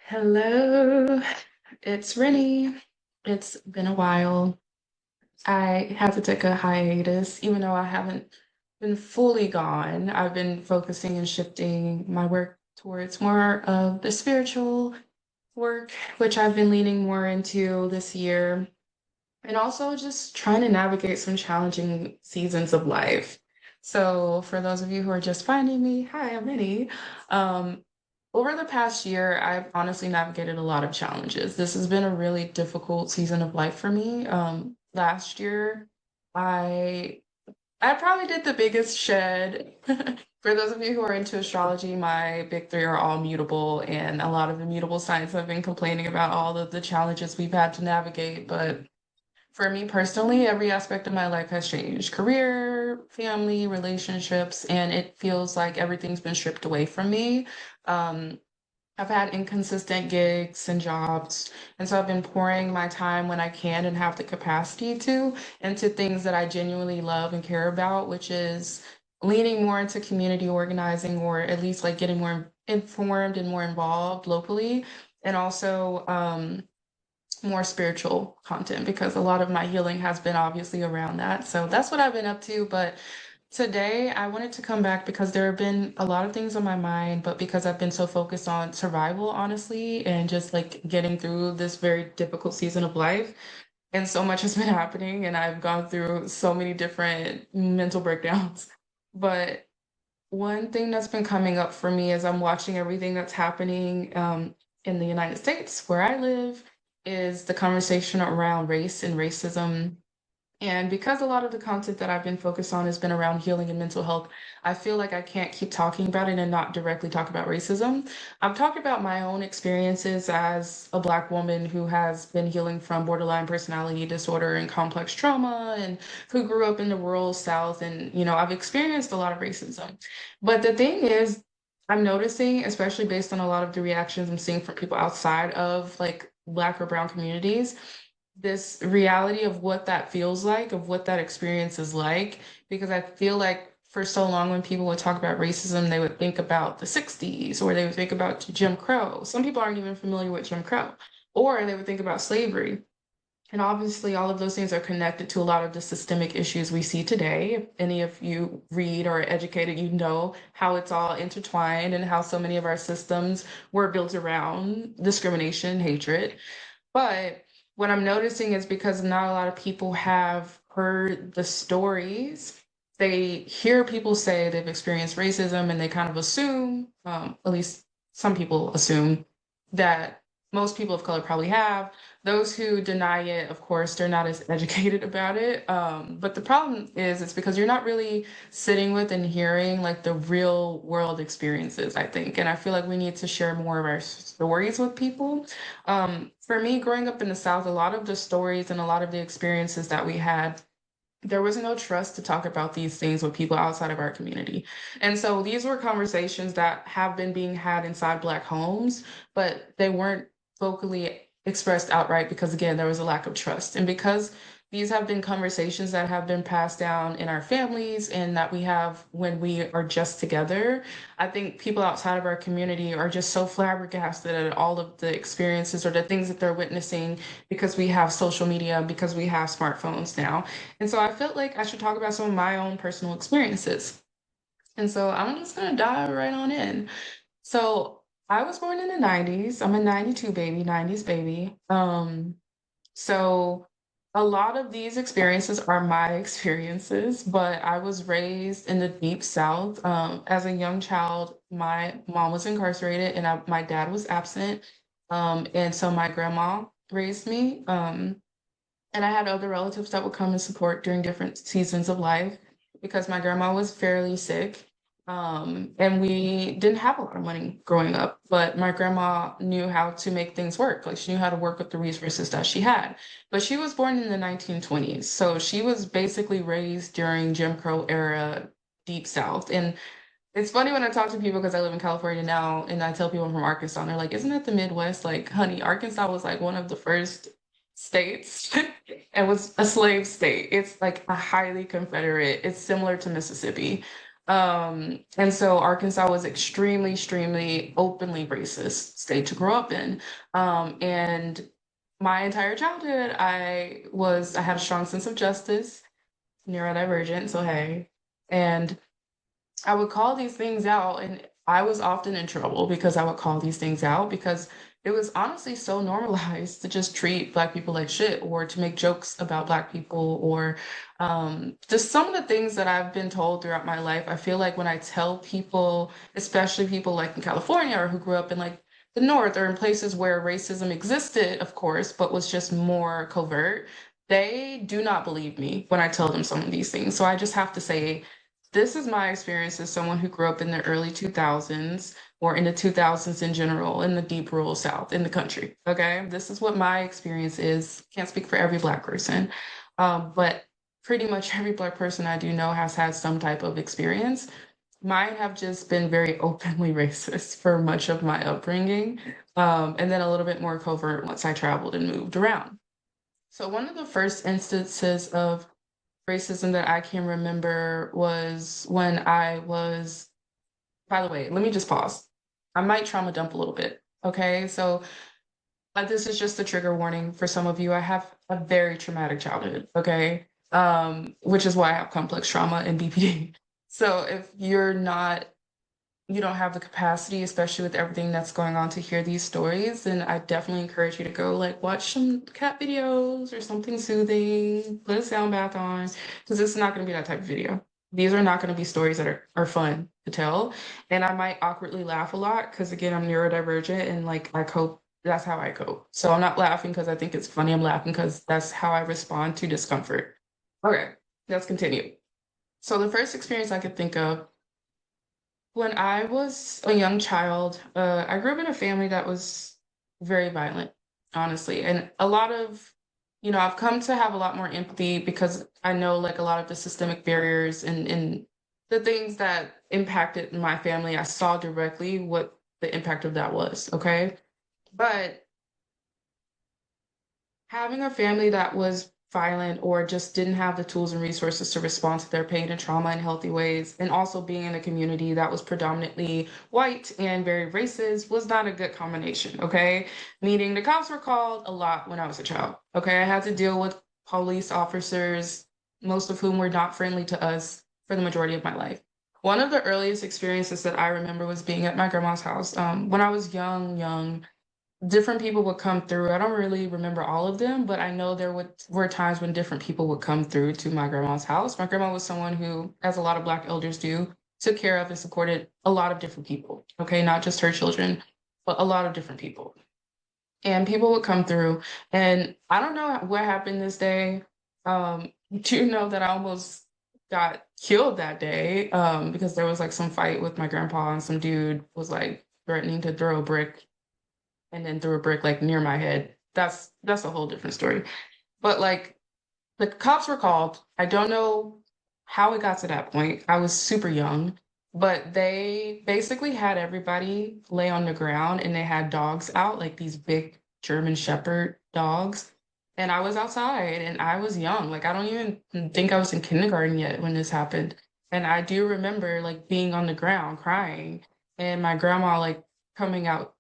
Hello, it's Rennie. It's been a while. I had to take a hiatus, even though I haven't been fully gone. I've been focusing and shifting my work towards more of the spiritual work, which I've been leaning more into this year, and also just trying to navigate some challenging seasons of life. So, for those of you who are just finding me, hi, I'm Rennie. Um, Over the past year, I've honestly navigated a lot of challenges. This has been a really difficult season of life for me. Last year, I I probably did the biggest shed. For those of you who are into astrology, my big three are all mutable, and a lot of the mutable signs have been complaining about all of the challenges we've had to navigate. But for me personally, every aspect of my life has changed: career, family, relationships, and it feels like everything's been stripped away from me. Um, I've had inconsistent gigs and jobs, and so I've been pouring my time when I can and have the capacity to into things that I genuinely love and care about, which is leaning more into community organizing or at least like getting more informed and more involved locally, and also more spiritual content because a lot of my healing has been obviously around that. So that's what I've been up to. But today I wanted to come back because there have been a lot of things on my mind, but because I've been so focused on survival, honestly, and just like getting through this very difficult season of life. And so much has been happening, and I've gone through so many different mental breakdowns. But one thing that's been coming up for me as I'm watching everything that's happening in the United States, where I live, is the conversation around race and racism. And because a lot of the content that I've been focused on has been around healing and mental health, I feel like I can't keep talking about it and not directly talk about racism. I've talked about my own experiences as a Black woman who has been healing from borderline personality disorder and complex trauma and who grew up in the rural South. And, I've experienced a lot of racism. But the thing is, I'm noticing, especially based on a lot of the reactions I'm seeing from people outside of like Black or Brown communities, this reality of what that feels like, of what that experience is like, because I feel like for so long when people would talk about racism, they would think about the 60s or they would think about Jim Crow. Some people aren't even familiar with Jim Crow, or they would think about slavery. And obviously, all of those things are connected to a lot of the systemic issues we see today. If any of you read or are educated, you know how it's all intertwined and how so many of our systems were built around discrimination, hatred. But what I'm noticing is because not a lot of people have heard the stories, they hear people say they've experienced racism and they kind of assume, at least some people assume, that most people of color probably have. Those who deny it, of course, they're not as educated about it. But the problem is, it's because you're not really sitting with and hearing like the real world experiences, I think. And I feel like we need to share more of our stories with people. For me, growing up in the South, a lot of the stories and a lot of the experiences that we had, there was no trust to talk about these things with people outside of our community. And so these were conversations that have been being had inside Black homes, but they weren't vocally expressed outright because, again, there was a lack of trust. And because these have been conversations that have been passed down in our families and that we have when we are just together, I think people outside of our community are just so flabbergasted at all of the experiences or the things that they're witnessing because we have social media, because we have smartphones now. And so I felt like I should talk about some of my own personal experiences. And so I'm just gonna dive right on in. So I was born in the 90s. I'm a 92 baby, 90s baby. So a lot of these experiences are my experiences, but I was raised in the deep South. As a young child, my mom was incarcerated and my dad was absent. And so my grandma raised me. And I had other relatives that would come and support during different seasons of life because my grandma was fairly sick. And we didn't have a lot of money growing up, but my grandma knew how to make things work. Like she knew how to work with the resources that she had. But she was born in the 1920s. So she was basically raised during Jim Crow era deep South. And it's funny when I talk to people because I live in California now and I tell people I'm from Arkansas, and they're like, isn't that the Midwest? Like, honey, Arkansas was like one of the first states and was a slave state. It's like a highly Confederate, it's similar to Mississippi. And so Arkansas was extremely, extremely openly racist state to grow up in. And my entire childhood, I had a strong sense of justice, neurodivergent, so hey. And I would call these things out, and I was often in trouble because I would call these things out because it was honestly so normalized to just treat Black people like shit or to make jokes about Black people or just some of the things that I've been told throughout my life. I feel like when I tell people, especially people like in California or who grew up in like the North or in places where racism existed, of course, but was just more covert, they do not believe me when I tell them some of these things. So I just have to say, this is my experience as someone who grew up in the early 2000s or in the 2000s in general, in the deep rural South, in the country. Okay. This is what my experience is. Can't speak for every Black person, but pretty much every Black person I do know has had some type of experience. Mine have just been very openly racist for much of my upbringing, and then a little bit more covert once I traveled and moved around. So, one of the first instances of racism that I can remember was when I was, by the way, let me just pause. I might trauma dump a little bit. Okay. So this is just a trigger warning for some of you. I have a very traumatic childhood. Okay. Which is why I have complex trauma and BPD. So if you're not you don't have the capacity, especially with everything that's going on, to hear these stories, then I definitely encourage you to go like watch some cat videos or something soothing, put a sound bath on, because this is not going to be that type of video. These are not going to be stories that are fun to tell. And I might awkwardly laugh a lot because again, I'm neurodivergent and like I cope, that's how I cope. So I'm not laughing because I think it's funny, I'm laughing because that's how I respond to discomfort. Okay, let's continue. So the first experience I could think of when I was a young child, I grew up in a family that was very violent, honestly. And a lot of, I've come to have a lot more empathy because I know like a lot of the systemic barriers and the things that impacted my family. I saw directly what the impact of that was. Okay. But having a family that was violent or just didn't have the tools and resources to respond to their pain and trauma in healthy ways, and also being in a community that was predominantly white and very racist was not a good combination, okay? Meaning the cops were called a lot when I was a child, okay? I had to deal with police officers, most of whom were not friendly to us for the majority of my life. One of the earliest experiences that I remember was being at my grandma's house. When I was young, different people would come through. I don't really remember all of them, but I know were times when different people would come through to my grandma's house. My grandma was someone who, as a lot of Black elders do, took care of and supported a lot of different people. Okay, not just her children, but a lot of different people. And people would come through, and I don't know what happened this day. Do you know that I almost got killed that day? Because there was like some fight with my grandpa, and some dude was like threatening to throw a brick and then threw a brick like near my head. That's a whole different story. But like the cops were called. I don't know how it got to that point. I was super young, but they basically had everybody lay on the ground and they had dogs out, like these big German Shepherd dogs. And I was outside and I was young. Like I don't even think I was in kindergarten yet when this happened. And I do remember like being on the ground crying and my grandma like coming outside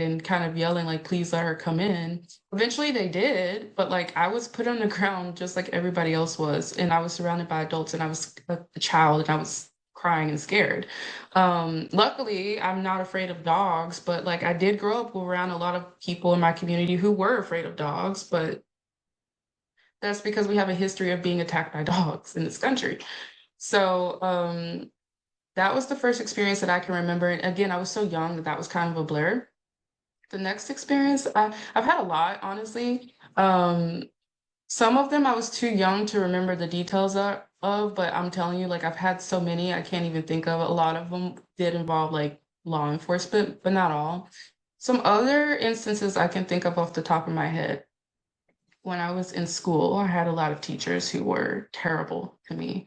and kind of yelling like please let her come in. Eventually they did, but like I was put on the ground just like everybody else was, and I was surrounded by adults, and I was a child, and I was crying and scared. Luckily, I'm not afraid of dogs, but like I did grow up around a lot of people in my community who were afraid of dogs, but that's because we have a history of being attacked by dogs in this country. So that was the first experience that I can remember. And again, I was so young that that was kind of a blur. The next experience, I've had a lot, honestly. Some of them I was too young to remember the details of, but I'm telling you, like I've had so many, I can't even think of. A lot of them did involve like law enforcement, but not all. Some other instances I can think of off the top of my head. When I was in school, I had a lot of teachers who were terrible to me.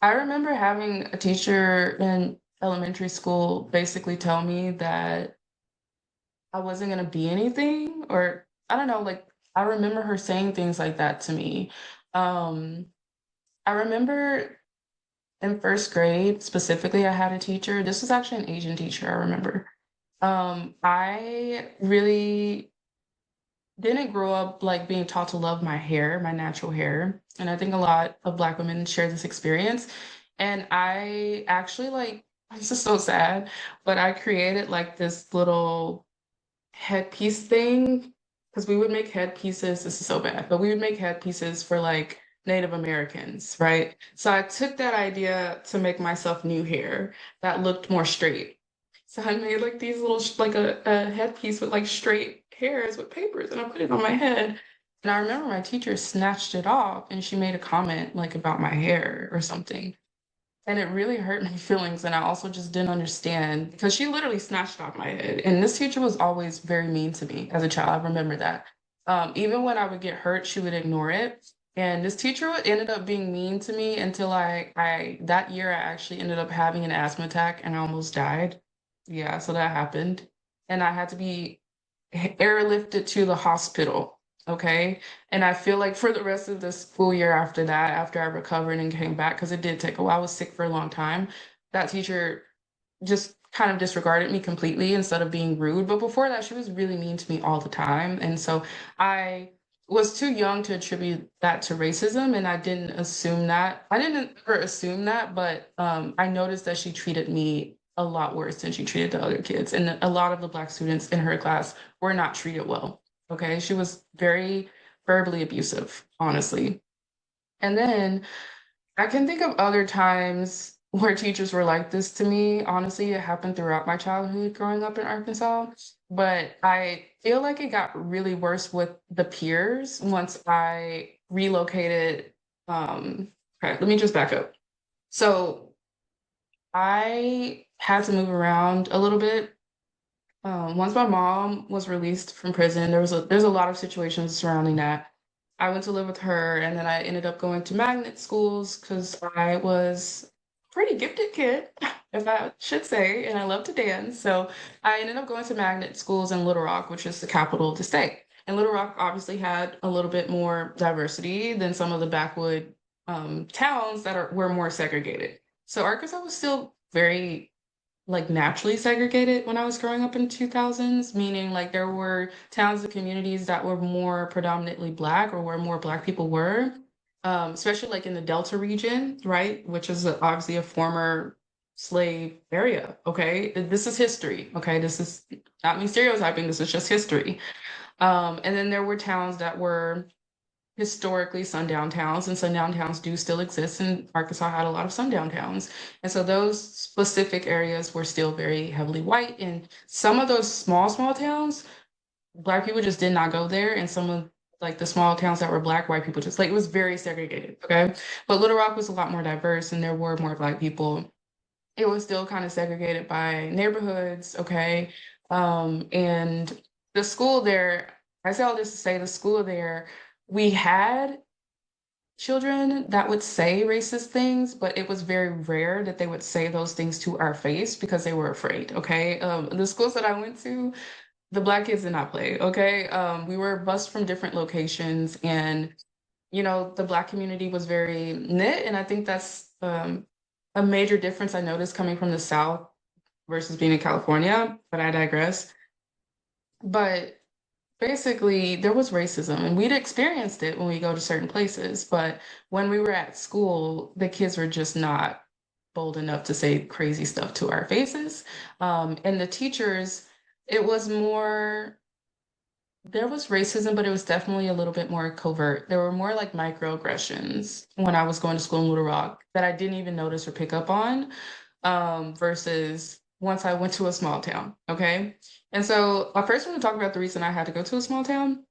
I remember having a teacher in elementary school basically tell me that I wasn't gonna be anything, or I don't know, like I remember her saying things like that to me. Um, I remember in first grade specifically, I had a teacher. This was actually an Asian teacher, I remember. I really didn't grow up like being taught to love my hair, my natural hair. And I think a lot of Black women share this experience. And I actually like, this is so sad, but I created like this little headpiece thing because we would make headpieces. This is so bad, but we would make headpieces for like Native Americans, right? So I took that idea to make myself new hair that looked more straight. So I made like these little like a headpiece with like straight hairs with papers, and I put it on my head. And I remember my teacher snatched it off, and she made a comment like about my hair or something. And it really hurt my feelings. And I also just didn't understand because she literally snatched off my head. And this teacher was always very mean to me as a child. I remember that. Even when I would get hurt, she would ignore it. And this teacher ended up being mean to me until that year, I actually ended up having an asthma attack and I almost died. Yeah, so that happened. And I had to be airlifted to the hospital. Okay. And I feel like for the rest of the school year after that, after I recovered and came back, because it did take a while, I was sick for a long time, that teacher just kind of disregarded me completely instead of being rude. But before that, she was really mean to me all the time. And so I was too young to attribute that to racism. And I didn't assume that. I didn't ever assume that, but I noticed that she treated me a lot worse than she treated the other kids. And a lot of the Black students in her class were not treated well. Okay. She was very verbally abusive, honestly. And then I can think of other times where teachers were like this to me. Honestly, it happened throughout my childhood growing up in Arkansas, but I feel like it got really worse with the peers once I relocated. Okay, let me just back up. So I had to move around a little bit. Once my mom was released from prison, there's a lot of situations surrounding that. I went to live with her, and then I ended up going to magnet schools because I was a pretty gifted kid, if I should say, and I love to dance. So I ended up going to magnet schools in Little Rock, which is the capital of the state. And Little Rock obviously had a little bit more diversity than some of the backwood towns were more segregated. So Arkansas was still very like naturally segregated when I was growing up in 2000s, meaning like there were towns and communities that were more predominantly Black or where more Black people were, especially like in the Delta region, right? Which is obviously a former slave area. Okay. This is history. Okay. This is not me stereotyping. This is just history. And then there were towns that were historically sundown towns, and sundown towns do still exist, and Arkansas had a lot of sundown towns. And so those specific areas were still very heavily white. And some of those small towns, Black people just did not go there. And some of like the small towns that were Black, white people just like it was very segregated. Okay. But Little Rock was a lot more diverse and there were more Black people. It was still kind of segregated by neighborhoods. Okay. And the school there, I say all this to say the school there, we had children that would say racist things, but it was very rare that they would say those things to our face because they were afraid. Okay. The schools that I went to, the Black kids did not play. Okay. We were bused from different locations, and, the Black community was very knit. And I think that's a major difference I noticed coming from the South versus being in California, but I digress. But basically, there was racism, and we'd experienced it when we go to certain places. But when we were at school, the kids were just not bold enough to say crazy stuff to our faces. And the teachers, it was more, there was racism, but it was definitely a little bit more covert. There were more like microaggressions when I was going to school in Little Rock that I didn't even notice or pick up on, versus once I went to a small town. Okay. And so I first want to talk about the reason I had to go to a small town.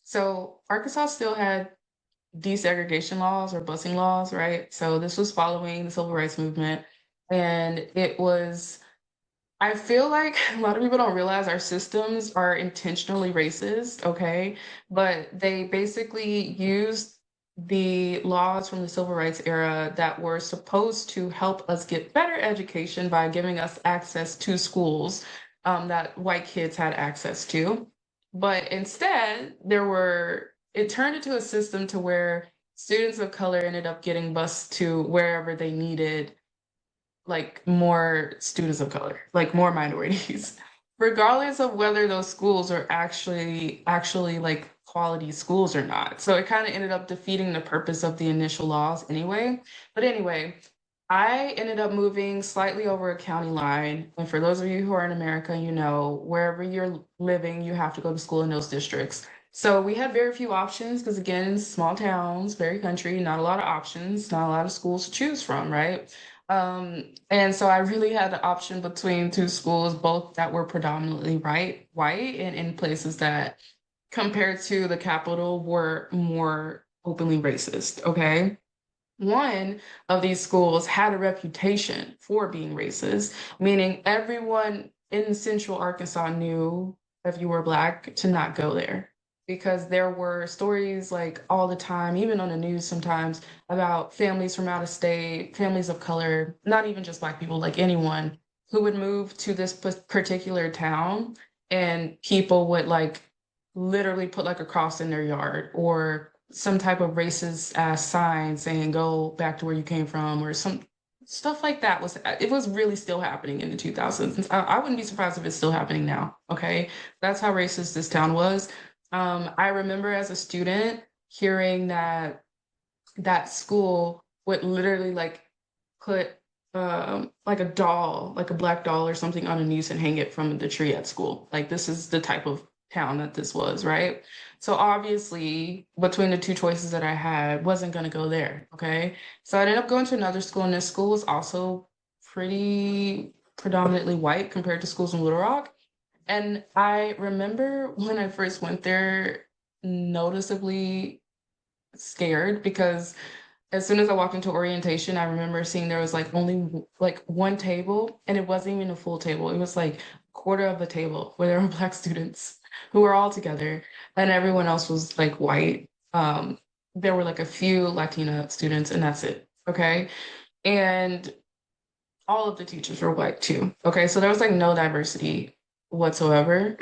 So Arkansas still had desegregation laws or busing laws, right? So this was following the civil rights movement. And it was, I feel like a lot of people don't realize our systems are intentionally racist, okay? But they basically used the laws from the civil rights era that were supposed to help us get better education by giving us access to schools that white kids had access to. But instead, it turned into a system to where students of color ended up getting bused to wherever they needed like more students of color, like more minorities, regardless of whether those schools are actually like quality schools or not. So it kind of ended up defeating the purpose of the initial laws anyway. But anyway, I ended up moving slightly over a county line. And for those of you who are in America, you know, wherever you're living, you have to go to school in those districts. So we had very few options because, again, small towns, very country, not a lot of options, not a lot of schools to choose from, right? And so I really had the option between two schools, both that were predominantly white, and in places that, compared to the capital, were more openly racist. Okay. One of these schools had a reputation for being racist, meaning everyone in Central Arkansas knew if you were Black to not go there because there were stories like all the time, even on the news sometimes, about families from out of state, families of color, not even just Black people, like anyone who would move to this particular town and people would like literally put like a cross in their yard or some type of racist ass sign saying go back to where you came from or some stuff like that was it was really still happening in the 2000s. I wouldn't be surprised if it's still happening now. Okay, that's how racist this town was. I remember as a student hearing that that school would literally like put like a doll, like a black doll or something on a noose and hang it from the tree at school. Like this is the type of town that this was, right? So obviously between the two choices that I had, wasn't gonna go there. Okay. So I ended up going to another school, and this school was also pretty predominantly white compared to schools in Little Rock. And I remember when I first went there, noticeably scared because as soon as I walked into orientation, I remember seeing there was like only like one table, and it wasn't even a full table. It was like a quarter of the table where there were Black students who were all together, and everyone else was like white. There were like a few Latina students, and that's it. Okay. And all of the teachers were white too. Okay. So there was like no diversity whatsoever.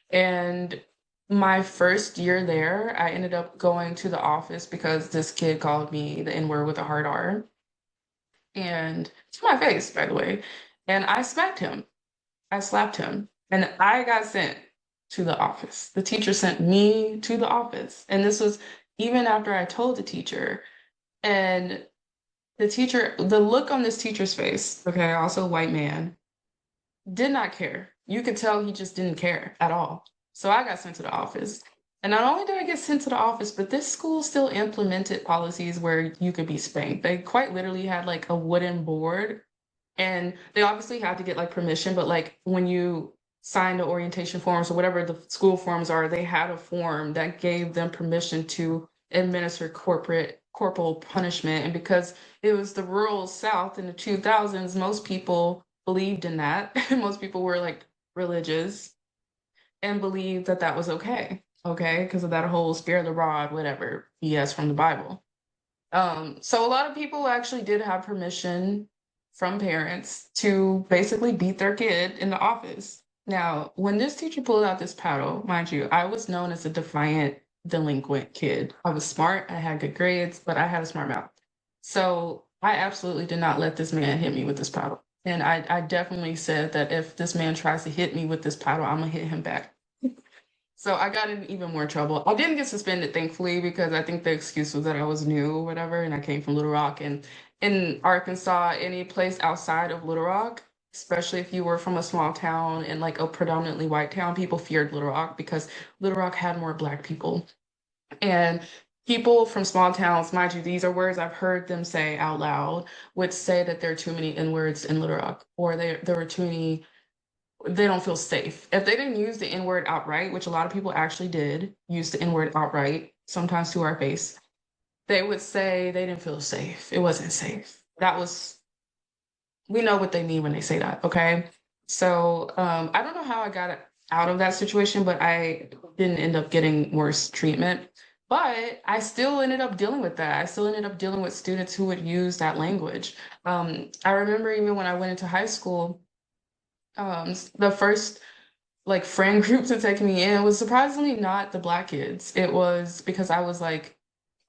And my first year there, I ended up going to the office because this kid called me the N word with a hard R, and to my face, by the way. And I smacked him. I slapped him. And I got sent to the office. The teacher sent me to the office. And this was even after I told the teacher. And the teacher, the look on this teacher's face, okay, also a white man, did not care. You could tell he just didn't care at all. So I got sent to the office. And not only did I get sent to the office, but this school still implemented policies where you could be spanked. They quite literally had like a wooden board, and they obviously had to get like permission, but like when you sign the orientation forms or whatever the school forms are, they had a form that gave them permission to administer corporal punishment. And because it was the rural South in the 2000s, most people believed in that. Most people were like religious and believed that that was okay. Okay, because of that whole spare the rod, whatever BS from the Bible. So a lot of people actually did have permission from parents to basically beat their kid in the office. Now, when this teacher pulled out this paddle, mind you, I was known as a defiant, delinquent kid. I was smart, I had good grades, but I had a smart mouth. So I absolutely did not let this man hit me with this paddle. And I definitely said that if this man tries to hit me with this paddle, I'm gonna hit him back. So I got in even more trouble. I didn't get suspended, thankfully, because I think the excuse was that I was new or whatever, and I came from Little Rock. And in Arkansas, any place outside of Little Rock, especially if you were from a small town and like a predominantly white town, people feared Little Rock because Little Rock had more Black people. And people from small towns, mind you, these are words I've heard them say out loud, would say that there are too many N words in Little Rock, or there were too many, they don't feel safe. If they didn't use the N word outright, which a lot of people actually did use the N word outright, sometimes to our face, they would say they didn't feel safe. It wasn't safe. That was, we know what they mean when they say that, okay? So I don't know how I got out of that situation, but I didn't end up getting worse treatment. But I still ended up dealing with that. I still ended up dealing with students who would use that language. I remember even when I went into high school, the first like friend group to take me in was surprisingly not the Black kids. It was because I was like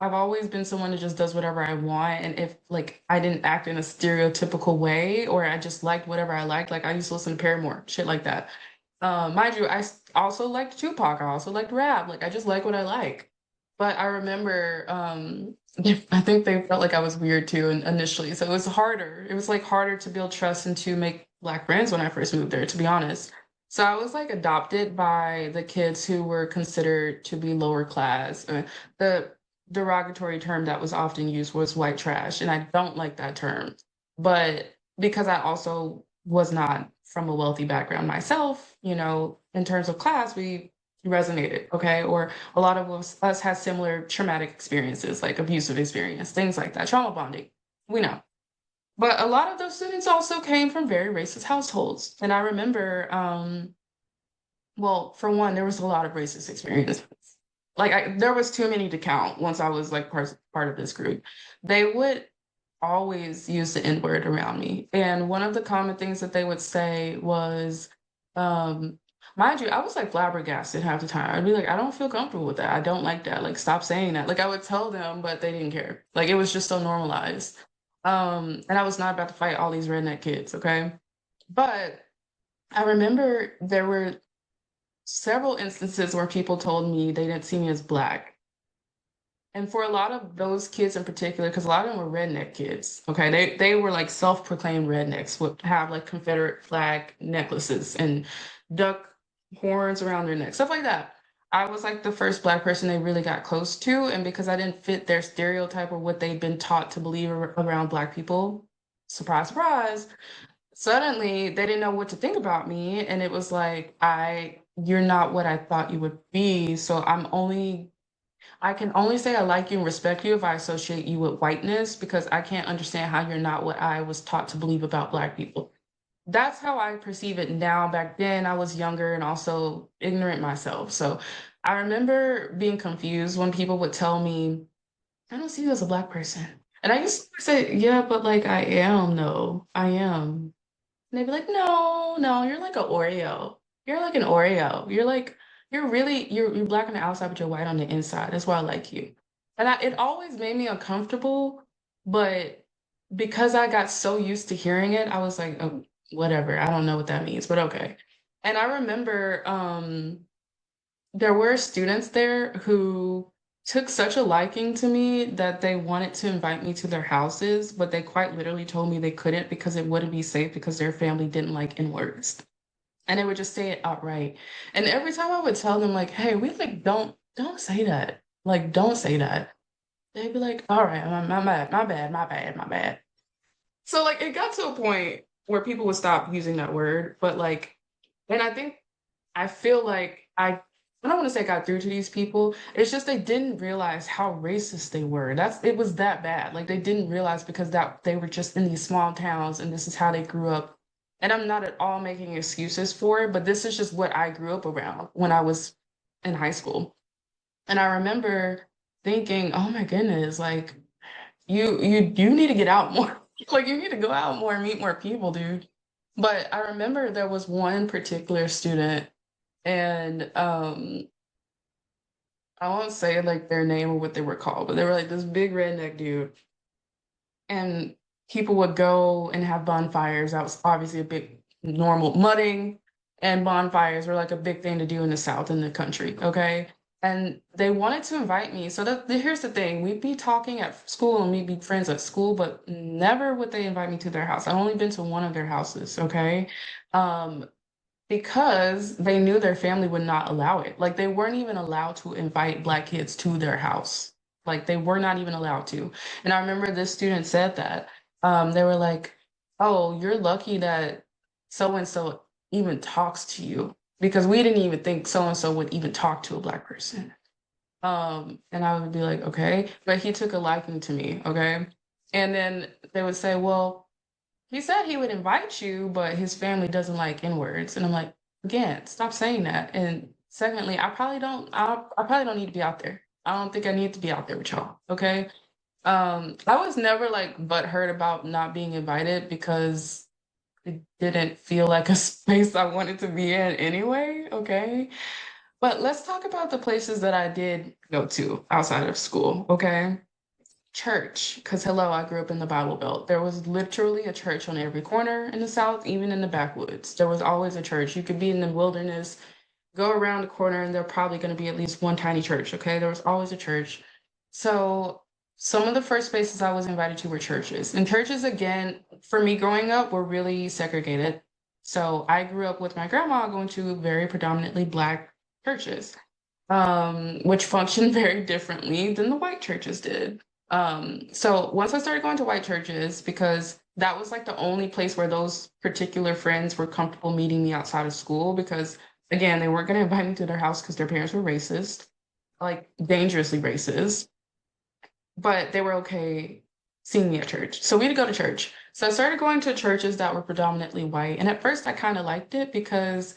I've always been someone that just does whatever I want. And if like I didn't act in a stereotypical way or I just liked whatever I liked, like I used to listen to Paramore, shit like that. Mind you, also liked Tupac. I also liked rap. Like I just like what I like. But I remember, I think they felt like I was weird too initially. So it was harder. It was like harder to build trust and to make Black friends when I first moved there, to be honest. So I was like adopted by the kids who were considered to be lower class. The derogatory term that was often used was white trash, and I don't like that term. But because I also was not from a wealthy background myself, in terms of class, we resonated, okay? Or a lot of us had similar traumatic experiences, like abusive experience, things like that, trauma bonding. We know. But a lot of those students also came from very racist households. And I remember, well, for one, there was a lot of racist experiences. Like there was too many to count once I was like part of this group. They would always use the N word around me. And one of the common things that they would say was, um, mind you, I was like flabbergasted half the time. I'd be like, I don't feel comfortable with that. I don't like that. Like, stop saying that. Like, I would tell them, but they didn't care. Like, it was just so normalized. And I was not about to fight all these redneck kids, okay? But I remember there were several instances where people told me they didn't see me as Black. And for a lot of those kids in particular, because a lot of them were redneck kids, okay, they were like self-proclaimed rednecks, would have like Confederate flag necklaces and duck horns around their neck, stuff like that. I was like the first Black person they really got close to, and because I didn't fit their stereotype or what they'd been taught to believe around Black people, surprise, surprise, suddenly they didn't know what to think about me, and it was like, you're not what I thought you would be, so I can only say I like you and respect you if I associate you with whiteness because I can't understand how you're not what I was taught to believe about Black people. That's how I perceive it now. Back then, I was younger and also ignorant myself. So I remember being confused when people would tell me, I don't see you as a Black person. And I used to say, yeah, but like I am, though. I am. And they'd be like, no, no, you're like an Oreo. You're like an Oreo. You're black on the outside, but you're white on the inside. That's why I like you. And it always made me uncomfortable, but because I got so used to hearing it, I was like, oh, whatever. I don't know what that means, but okay. And I remember there were students there who took such a liking to me that they wanted to invite me to their houses, but they quite literally told me they couldn't because it wouldn't be safe because their family didn't like N-words. And they would just say it outright. And every time I would tell them, like, hey, we like don't say that. Like, don't say that. They'd be like, all right, my bad, my bad, my bad, my bad. So like it got to a point where people would stop using that word, but like, and I feel like I don't want to say I got through to these people. It's just they didn't realize how racist they were. It was that bad. Like they didn't realize because that they were just in these small towns and this is how they grew up. And I'm not at all making excuses for it, but this is just what I grew up around when I was in high school. And I remember thinking, oh my goodness, like you need to get out more. Like you need to go out more and meet more people, dude. But I remember there was one particular student and I won't say like their name or what they were called, but they were like this big redneck dude. And people would go and have bonfires. That was obviously a big normal mudding and bonfires were like a big thing to do in the South in the country. Okay. And they wanted to invite me. So here's the thing. We'd be talking at school and we'd be friends at school, but never would they invite me to their house. I've only been to one of their houses. Okay. Um, because they knew their family would not allow it. Like they weren't even allowed to invite Black kids to their house. Like they were not even allowed to. And I remember this student said that. They were like, "Oh, you're lucky that so and so even talks to you because we didn't even think so and so would even talk to a Black person." And I would be like, "Okay," but he took a liking to me, okay? And then they would say, "Well, he said he would invite you, but his family doesn't like N-words." And I'm like, again, stop saying that. And secondly, I probably don't need to be out there. I don't think I need to be out there with y'all. Okay. I was never like butthurt about not being invited because it didn't feel like a space I wanted to be in anyway. Okay. But let's talk about the places that I did go to outside of school, okay? Church, because hello, I grew up in the Bible Belt. There was literally a church on every corner in the South, even in the backwoods. There was always a church. You could be in the wilderness, go around the corner, and there's probably going to be at least one tiny church, okay? There was always a church. So some of the first places I was invited to were churches. And churches, again, for me growing up, were really segregated. So I grew up with my grandma going to very predominantly Black churches, which functioned very differently than the white churches did. So once I started going to white churches, because that was like the only place where those particular friends were comfortable meeting me outside of school, because again, they weren't going to invite me to their house because their parents were racist, like dangerously racist, but they were okay seeing me at church. So we'd go to church. So I started going to churches that were predominantly white. And at first I kind of liked it because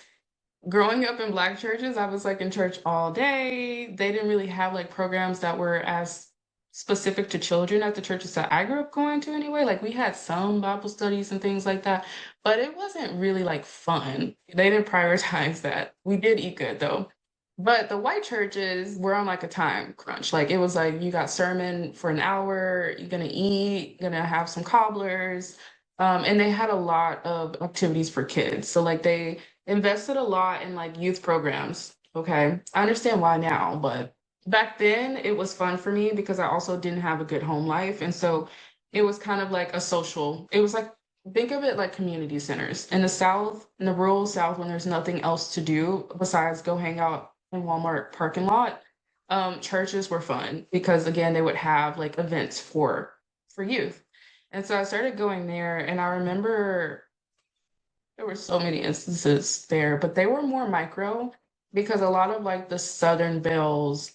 growing up in Black churches, I was like in church all day. They didn't really have like programs that were as specific to children at the churches that I grew up going to anyway. Like we had some Bible studies and things like that, but it wasn't really like fun. They didn't prioritize that. We did eat good though. But the white churches were on like a time crunch. Like it was like you got sermon for an hour, you're gonna eat, gonna have some cobblers. And they had a lot of activities for kids. So like they invested a lot in like youth programs. Okay. I understand why now, but back then it was fun for me because I also didn't have a good home life. And so it was kind of like a social, it was like, think of it like community centers in the South, in the rural South, when there's nothing else to do besides go hang out in Walmart parking lot. Churches were fun because again, they would have like events for youth. And so I started going there and I remember there were so many instances there, but they were more micro because a lot of like the Southern belles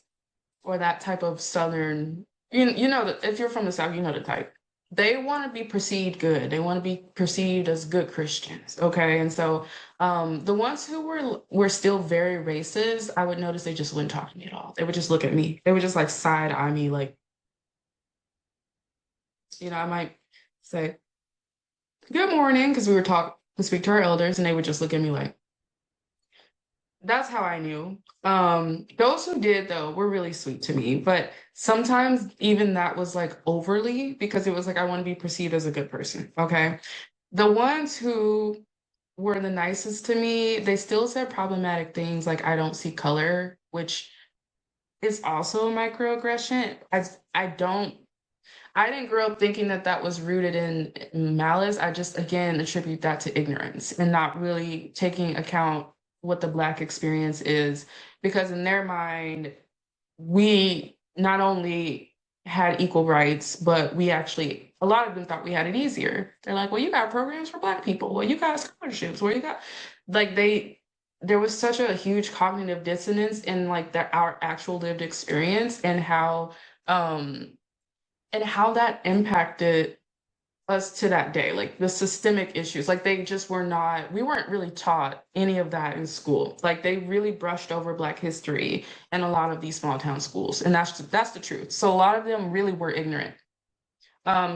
or that type of Southern, you know, that if you're from the South, you know the type. They want to be perceived good. They want to be perceived as good Christians. Okay. And so the ones who were still very racist, I would notice they just wouldn't talk to me at all. They would just look at me. They would just like side eye me, like, I might say, good morning, because we were talk to speak to our elders, and they would just look at me like, that's how I knew. Those who did though were really sweet to me, but sometimes even that was like overly because it was like I want to be perceived as a good person. Okay. The ones who were the nicest to me, they still said problematic things like I don't see color, which is also a microaggression. I didn't grow up thinking that that was rooted in malice. I just, again, attribute that to ignorance and not really taking account what the Black experience is. Because in their mind, we not only had equal rights, but we actually, a lot of them thought we had it easier. They're like, well, you got programs for Black people. Well, you got scholarships. Well, you got, like, there was such a huge cognitive dissonance in like our actual lived experience um, and how that impacted us to that day, like the systemic issues. Like they just were not, we weren't really taught any of that in school. Like they really brushed over Black history in a lot of these small town schools. And that's the truth. So a lot of them really were ignorant.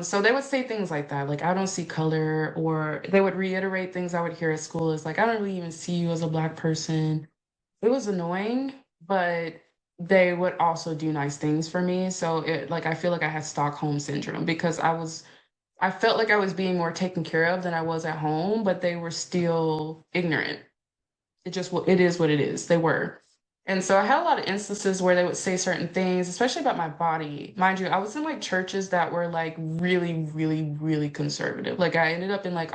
So they would say things like that, like I don't see color, or they would reiterate things I would hear at school is like, I don't really even see you as a Black person. It was annoying, but they would also do nice things for me. So it like I feel like I had Stockholm syndrome because I felt like I was being more taken care of than I was at home, but they were still ignorant. It is what it is. They were. And so I had a lot of instances where they would say certain things, especially about my body. Mind you, I was in like churches that were like really, really, really conservative. Like I ended up in like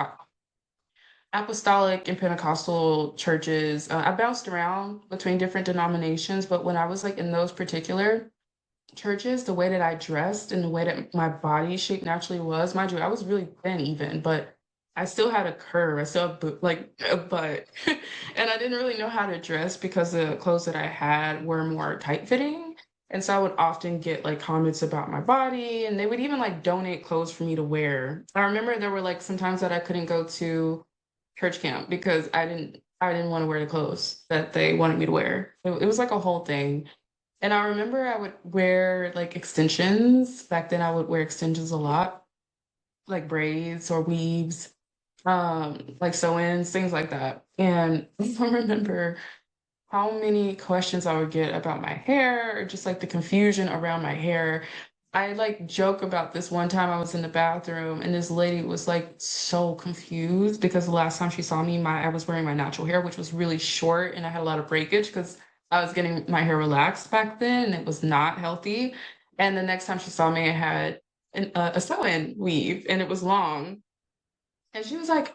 apostolic and Pentecostal churches. I bounced around between different denominations, but when I was like in those particular churches, the way that I dressed and the way that my body shape naturally was, mind you, I was really thin even, but I still had a curve. I still had like a butt. And I didn't really know how to dress because the clothes that I had were more tight fitting. And so I would often get like comments about my body and they would even like donate clothes for me to wear. I remember there were like some times that I couldn't go to church camp because I didn't want to wear the clothes that they wanted me to wear. It was like a whole thing. And I remember I would wear like extensions. Back then I would wear extensions a lot, like braids or weaves, like sew-ins, things like that. And I remember how many questions I would get about my hair or just like the confusion around my hair. I like joke about this one time I was in the bathroom and this lady was like so confused because the last time she saw me, my I was wearing my natural hair, which was really short and I had a lot of breakage because I was getting my hair relaxed back then and it was not healthy. And the next time she saw me, I had a sew-in weave and it was long. And she was like,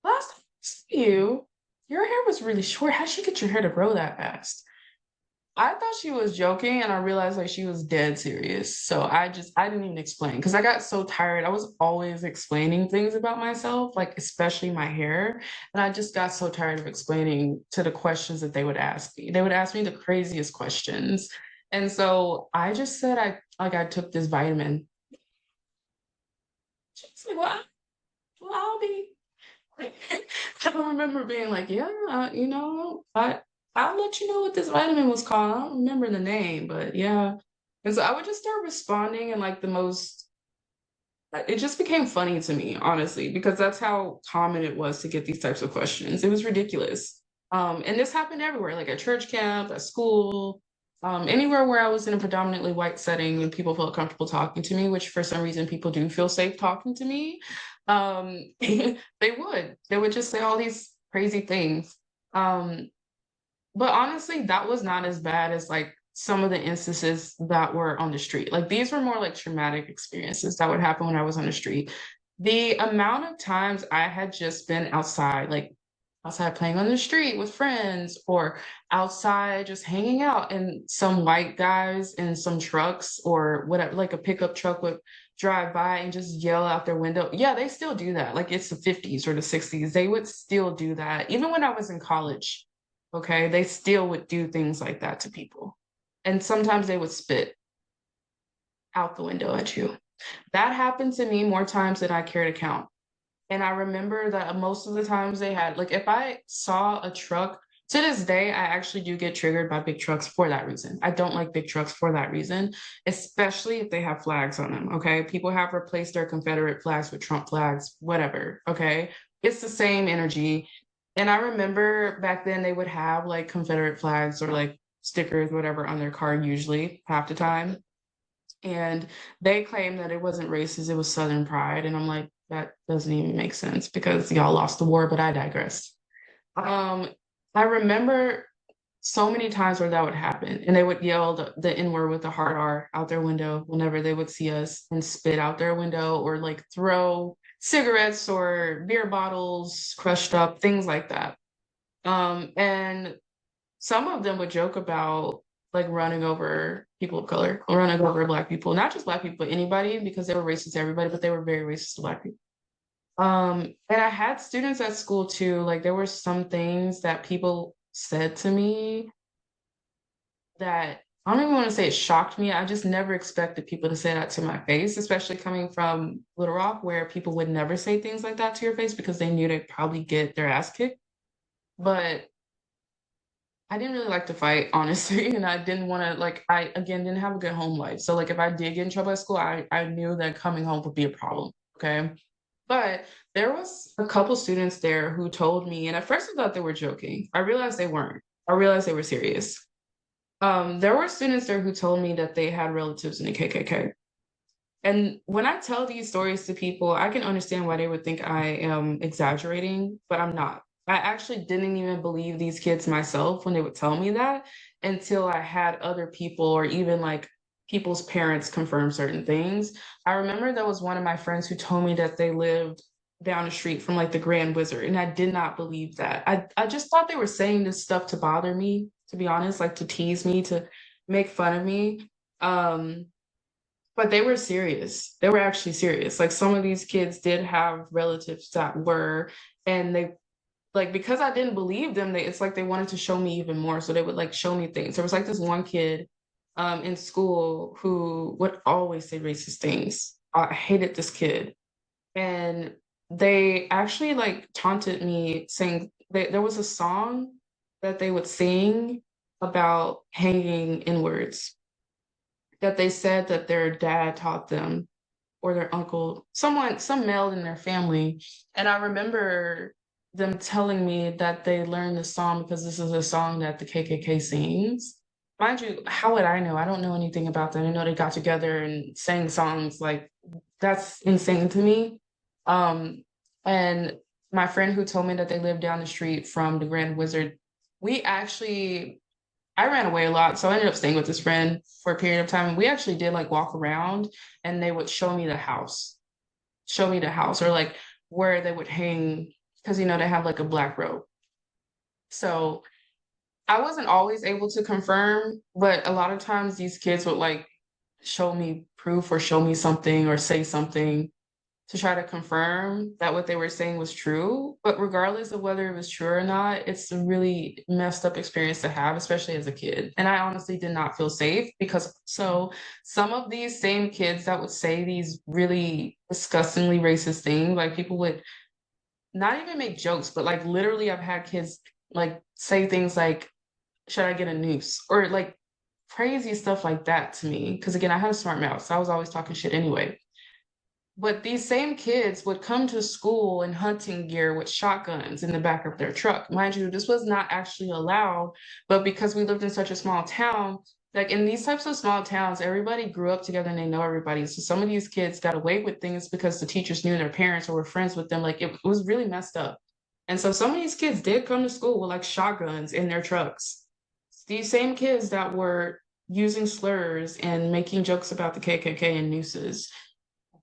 last time I saw you, your hair was really short. How'd you get your hair to grow that fast? I thought she was joking and I realized like she was dead serious. So I didn't even explain because I got so tired. I was always explaining things about myself, like especially my hair. And I just got so tired of explaining to the questions that they would ask me. They would ask me the craziest questions. And so I just said I took this vitamin. She's like, well, I'll be I don't remember being like, yeah, I'll let you know what this vitamin was called. I don't remember the name, but yeah. And so I would just start responding in like the most, it just became funny to me, honestly, because that's how common it was to get these types of questions. It was ridiculous. And this happened everywhere, like at church camp, at school, anywhere where I was in a predominantly white setting and people felt comfortable talking to me, which for some reason people do feel safe talking to me. They would just say all these crazy things. Um, but honestly, that was not as bad as like some of the instances that were on the street. Like these were more like traumatic experiences that would happen when I was on the street. The amount of times I had just been outside, like outside playing on the street with friends or outside just hanging out and some white guys in some trucks or whatever, like a pickup truck would drive by and just yell out their window. Yeah, they still do that. Like it's the 50s or the 60s. They would still do that. Even when I was in college, okay, they still would do things like that to people. And sometimes they would spit out the window at you. That happened to me more times than I care to count. And I remember that most of the times they had, like, if I saw a truck, to this day, I actually do get triggered by big trucks for that reason. I don't like big trucks for that reason, especially if they have flags on them. Okay. People have replaced their Confederate flags with Trump flags, whatever. Okay. It's the same energy. And I remember back then they would have like Confederate flags or like stickers, whatever, on their car, usually half the time. And they claim that it wasn't racist, it was Southern pride. And I'm like, that doesn't even make sense because y'all lost the war, but I digress. Um, I remember so many times where that would happen, and they would yell the N word with the hard R out their window whenever they would see us and spit out their window or like throw cigarettes or beer bottles crushed up, things like that. And some of them would joke about like running over people of color, running over black people, not just black people, but anybody, because they were racist to everybody, but they were very racist to black people. And I had students at school too, like there were some things that people said to me that I don't even want to say it shocked me. I just never expected people to say that to my face, especially coming from Little Rock, where people would never say things like that to your face because they knew they'd probably get their ass kicked. But I didn't really like to fight, honestly, and I didn't want to like I again didn't have a good home life. So like if I did get in trouble at school, I knew that coming home would be a problem. Okay. But there was a couple students there who told me, and at first I thought they were joking. I realized they weren't. I realized they were serious. There were students there who told me that they had relatives in the KKK. And when I tell these stories to people, I can understand why they would think I am exaggerating, but I'm not. I actually didn't even believe these kids myself when they would tell me that until I had other people or even like people's parents confirm certain things. I remember there was one of my friends who told me that they lived down the street from like the Grand Wizard, and I did not believe that. I just thought they were saying this stuff to bother me, to be honest, like to tease me, to make fun of me. Um, but they were serious. They were actually serious. Like some of these kids did have relatives that were, and they like because I didn't believe them, it's like they wanted to show me even more. So they would like show me things. There was like this one kid in school who would always say racist things. I hated this kid. And they actually like taunted me saying there was a song that they would sing about hanging in words that they said that their dad taught them or their uncle, someone, some male in their family. And I remember them telling me that they learned the song because this is a song that the KKK sings. Mind you, how would I know? I don't know anything about them. I know they got together and sang songs. Like, that's insane to me. Um, and my friend who told me that they lived down the street from the Grand Wizard, we actually, I ran away a lot, so I ended up staying with this friend for a period of time. And we actually did like walk around, and they would show me the house, or like where they would hang, because they have like a black robe. So I wasn't always able to confirm, but a lot of times these kids would like show me proof or show me something or say something to try to confirm that what they were saying was true. But regardless of whether it was true or not, it's a really messed up experience to have, especially as a kid. And I honestly did not feel safe because some of these same kids that would say these really disgustingly racist things, like people would not even make jokes, but like literally I've had kids like say things like, should I get a noose? Or like crazy stuff like that to me. Cause again, I had a smart mouth, so I was always talking shit anyway. But these same kids would come to school in hunting gear with shotguns in the back of their truck. Mind you, this was not actually allowed, but because we lived in such a small town, like in these types of small towns, everybody grew up together and they know everybody. So some of these kids got away with things because the teachers knew their parents or were friends with them. Like it was really messed up. And so some of these kids did come to school with like shotguns in their trucks. These same kids that were using slurs and making jokes about the KKK and nooses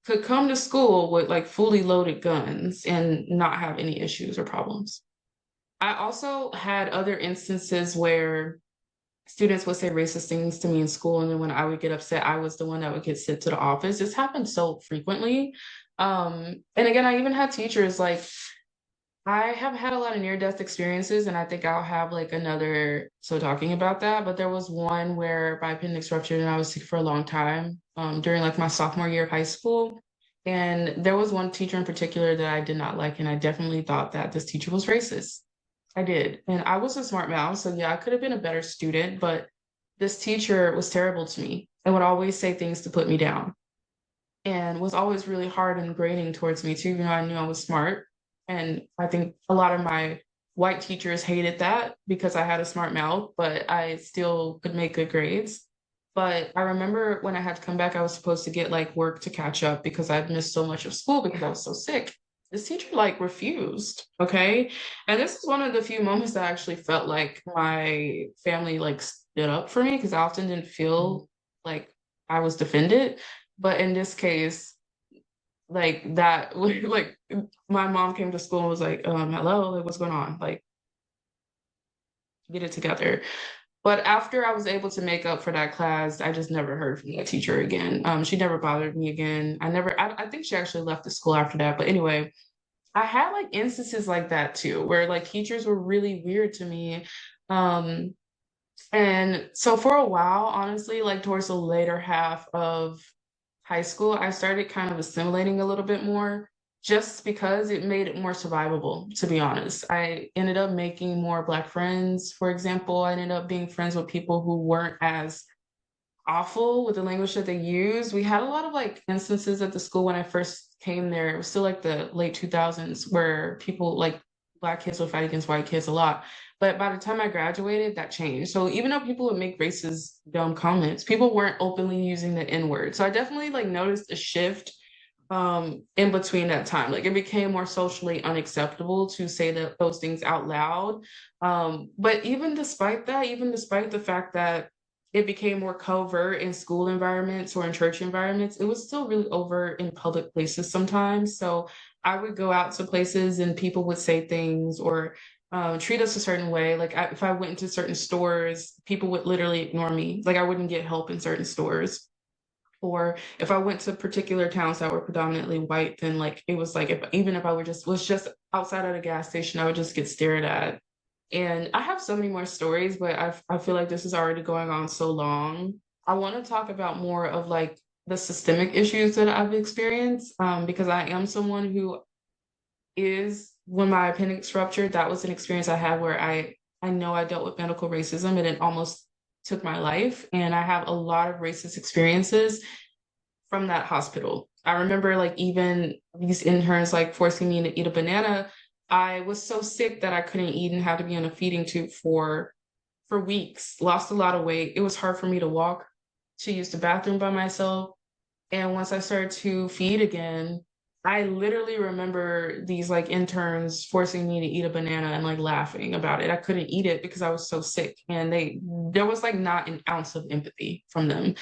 could come to school with like fully loaded guns and not have any issues or problems. I also had other instances where students would say racist things to me in school, and then when I would get upset, I was the one that would get sent to the office. This happened so frequently. And again, I even had teachers like I have had a lot of near-death experiences, and I think I'll have like another so talking about that. But there was one where my appendix ruptured and I was sick for a long time, during like my sophomore year of high school. And there was one teacher in particular that I did not like, and I definitely thought that this teacher was racist. I did. And I was a smart mouse, so yeah, I could have been a better student, but this teacher was terrible to me and would always say things to put me down and was always really hard and grating towards me too, even though I knew I was smart. And I think a lot of my white teachers hated that because I had a smart mouth, but I still could make good grades. But I remember when I had to come back, I was supposed to get like work to catch up because I'd missed so much of school because I was so sick. This teacher like refused. Okay. And this is one of the few moments that I actually felt like my family like stood up for me because I often didn't feel like I was defended. But in this case, like that, like my mom came to school and was like, hello, like what's going on? Like, get it together. But after I was able to make up for that class, I just never heard from that teacher again. She never bothered me again. I think she actually left the school after that. But anyway, I had like instances like that too, where like teachers were really weird to me. Um, and so for a while, honestly, like towards the later half of high school, I started kind of assimilating a little bit more just because it made it more survivable, to be honest. I ended up making more Black friends, for example. I ended up being friends with people who weren't as awful with the language that they use. We had a lot of like instances at the school when I first came there. It was still like the late 2000s where people like Black kids would fight against white kids a lot. But by the time I graduated, that changed. So even though people would make racist, dumb comments, people weren't openly using the N word. So I definitely like noticed a shift in between that time. Like it became more socially unacceptable to say those things out loud. But even despite that, even despite the fact that it became more covert in school environments or in church environments, it was still really over in public places sometimes. So I would go out to places and people would say things or treat us a certain way. Like if I went into certain stores, people would literally ignore me. Like I wouldn't get help in certain stores. Or if I went to particular towns that were predominantly white, then like it was like if even if I were just was just outside of the gas station, I would just get stared at. And I have so many more stories, but I feel like this is already going on so long. I want to talk about more of like the systemic issues that I've experienced, because I am someone who is when my appendix ruptured, that was an experience I had where I know I dealt with medical racism and it almost took my life. And I have a lot of racist experiences from that hospital. I remember like even these interns like forcing me to eat a banana I was so sick that I couldn't eat and had to be on a feeding tube for weeks. Lost a lot of weight. It was hard for me to walk, to use the bathroom by myself. And once I started to feed again, I literally remember these like interns forcing me to eat a banana and like laughing about it. I couldn't eat it because I was so sick. And there was like not an ounce of empathy from them.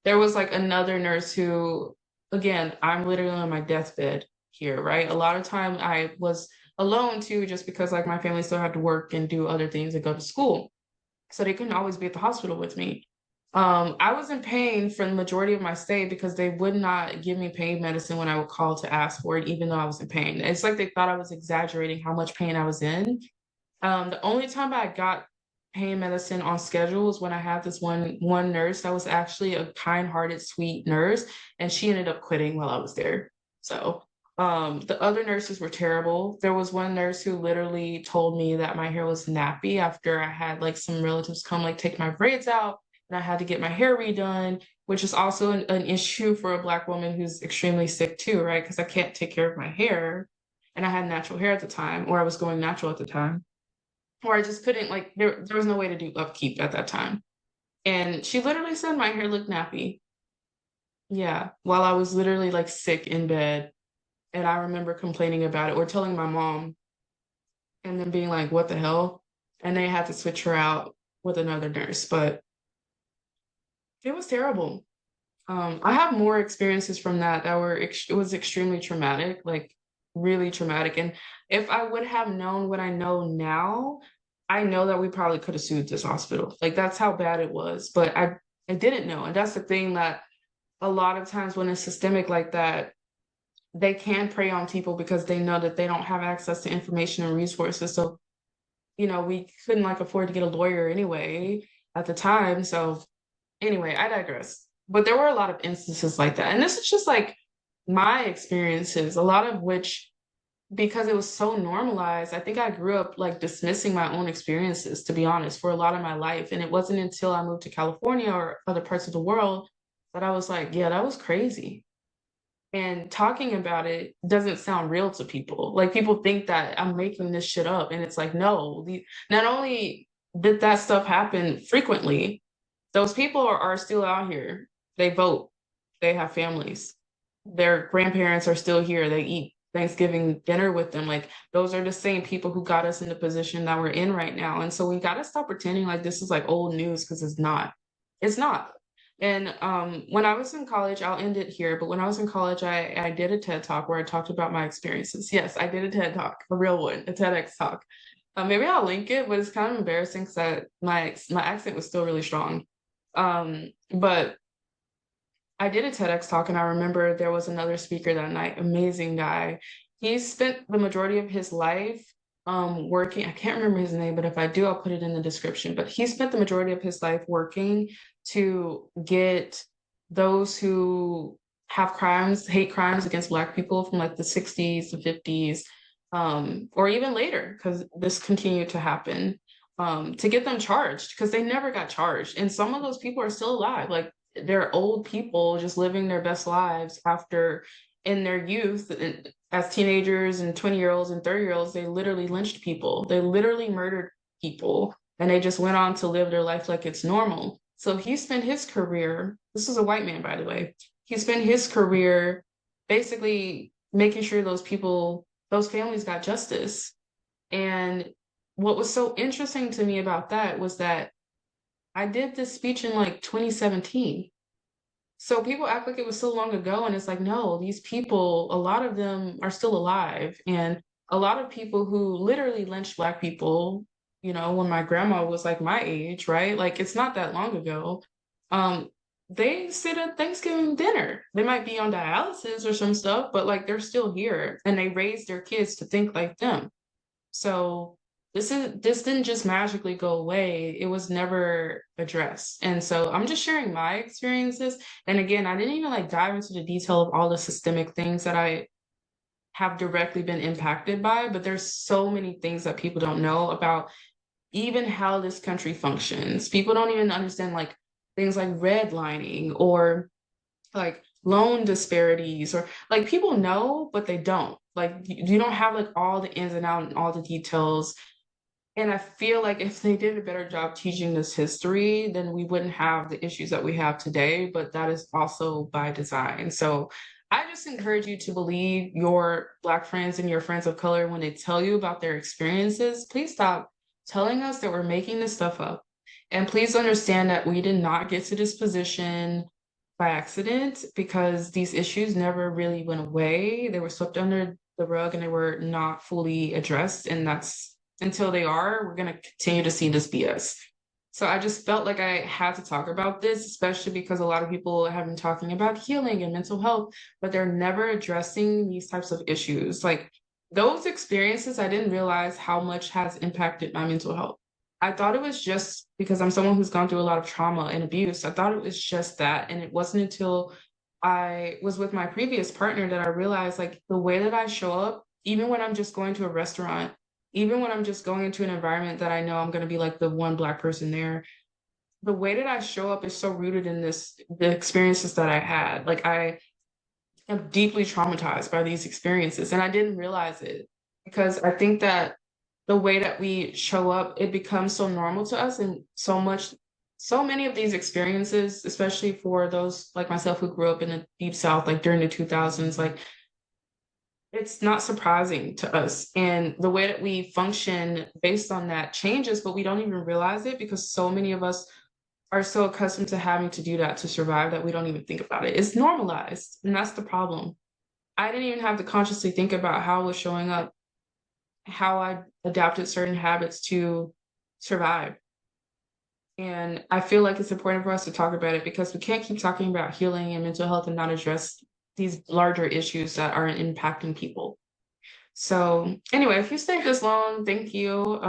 There was like another nurse who, again, I'm literally on my deathbed here, right? A lot of time I was alone too, just because like my family still had to work and do other things and go to school. So they couldn't always be at the hospital with me. I was in pain for the majority of my stay because they would not give me pain medicine when I would call to ask for it, even though I was in pain. It's like they thought I was exaggerating how much pain I was in. The only time I got pain medicine on schedule was when I had this one nurse that was actually a kind-hearted, sweet nurse, and she ended up quitting while I was there. So the other nurses were terrible. There was one nurse who literally told me that my hair was nappy after I had like some relatives come like take my braids out and I had to get my hair redone, which is also an issue for a Black woman who's extremely sick too, right? Because I can't take care of my hair. And I had natural hair at the time, or I was going natural at the time, or I just couldn't like there was no way to do upkeep at that time. And she literally said my hair looked nappy. Yeah, while I was literally like sick in bed. And I remember complaining about it or telling my mom and then being like, what the hell? And they had to switch her out with another nurse, but it was terrible. I have more experiences from that that were it was extremely traumatic, like really traumatic. And if I would have known what I know now, I know that we probably could have sued this hospital. Like that's how bad it was. But I didn't know. And that's the thing that a lot of times when it's systemic like that, they can prey on people because they know that they don't have access to information and resources. So, we couldn't like afford to get a lawyer anyway at the time. So anyway, I digress. But there were a lot of instances like that. And this is just like my experiences, a lot of which, because it was so normalized, I think I grew up like dismissing my own experiences, to be honest, for a lot of my life. And it wasn't until I moved to California or other parts of the world that I was like, yeah, that was crazy. And talking about it doesn't sound real to people. Like people think that I'm making this shit up. And it's like, no, not only did that stuff happen frequently, those people are still out here. They vote, they have families, their grandparents are still here. They eat Thanksgiving dinner with them. Like those are the same people who got us in the position that we're in right now. And so we got to stop pretending like this is like old news because it's not. It's not. And when I was in college, I'll end it here, but when I was in college, I did a TED talk where I talked about my experiences. Yes, I did a TED talk, a real one, a TEDx talk. Maybe I'll link it, but it's kind of embarrassing because my accent was still really strong. But I did a TEDx talk, and I remember there was another speaker that night, amazing guy. He spent the majority of his life working. I can't remember his name, but if I do, I'll put it in the description. But he spent the majority of his life working to get those who have crimes, hate crimes against Black people from like the 60s, the 50s, or even later, because this continued to happen, to get them charged because they never got charged. And some of those people are still alive. Like they're old people just living their best lives after in their youth as teenagers and 20-year-olds and 30-year-olds, they literally lynched people. They literally murdered people and they just went on to live their life like it's normal. So he spent his career, this is a white man, by the way, he spent his career basically making sure those people, those families got justice. And what was so interesting to me about that was that I did this speech in like 2017. So people act like it was so long ago, and it's like, no, these people, a lot of them are still alive. And a lot of people who literally lynched Black people, when my grandma was like my age, right? Like it's not that long ago. Um, they sit at Thanksgiving dinner. They might be on dialysis or some stuff, but like they're still here and they raised their kids to think like them. So this didn't just magically go away. It was never addressed. And so I'm just sharing my experiences. And again, I didn't even like dive into the detail of all the systemic things that I have directly been impacted by, but there's so many things that people don't know about even how this country functions. People don't even understand like things like redlining or like loan disparities or like people know, but they don't. Like you don't have like all the ins and outs and all the details. And I feel like if they did a better job teaching this history, then we wouldn't have the issues that we have today. But that is also by design. So I just encourage you to believe your Black friends and your friends of color when they tell you about their experiences. Please stop telling us that we're making this stuff up. And please understand that we did not get to this position by accident because these issues never really went away. They were swept under the rug and they were not fully addressed. And that's until they are, we're going to continue to see this BS. So I just felt like I had to talk about this, especially because a lot of people have been talking about healing and mental health, but they're never addressing these types of issues. Like those experiences, I didn't realize how much has impacted my mental health. I thought it was just because I'm someone who's gone through a lot of trauma and abuse. I thought it was just that. And it wasn't until I was with my previous partner that I realized like the way that I show up, even when I'm just going to a restaurant, even when I'm just going into an environment that I know I'm going to be like the one Black person there, the way that I show up is so rooted in the experiences that I had. Like I am deeply traumatized by these experiences and I didn't realize it because I think that the way that we show up, it becomes so normal to us and so many of these experiences, especially for those like myself who grew up in the deep South, like during the 2000s, like it's not surprising to us. And the way that we function based on that changes, but we don't even realize it because so many of us are so accustomed to having to do that to survive that we don't even think about it. It's normalized, and that's the problem. I didn't even have to consciously think about how I was showing up, how I adapted certain habits to survive. And I feel like it's important for us to talk about it because we can't keep talking about healing and mental health and not address these larger issues that are impacting people. So anyway, if you stayed this long, thank you.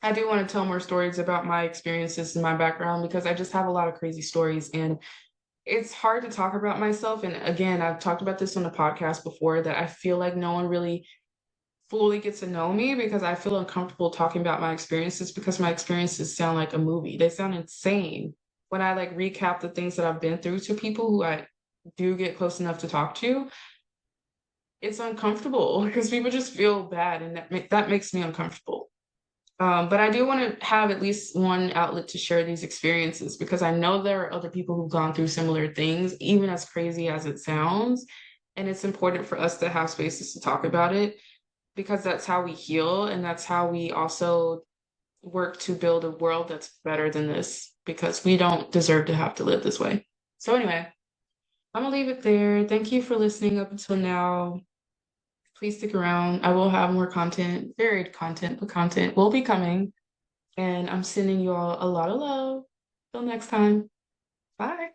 I do want to tell more stories about my experiences and my background because I just have a lot of crazy stories and it's hard to talk about myself. And again, I've talked about this on the podcast before that I feel like no one really fully gets to know me because I feel uncomfortable talking about my experiences because my experiences sound like a movie. They sound insane when I like recap the things that I've been through to people who I do get close enough to talk to. It's uncomfortable because people just feel bad and that makes me uncomfortable. But I do want to have at least one outlet to share these experiences because I know there are other people who've gone through similar things, even as crazy as it sounds. And it's important for us to have spaces to talk about it because that's how we heal and that's how we also work to build a world that's better than this because we don't deserve to have to live this way. So, anyway, I'm gonna leave it there. Thank you for listening up until now. Please stick around. I will have more content, varied content, but content will be coming. And I'm sending you all a lot of love. Till next time. Bye.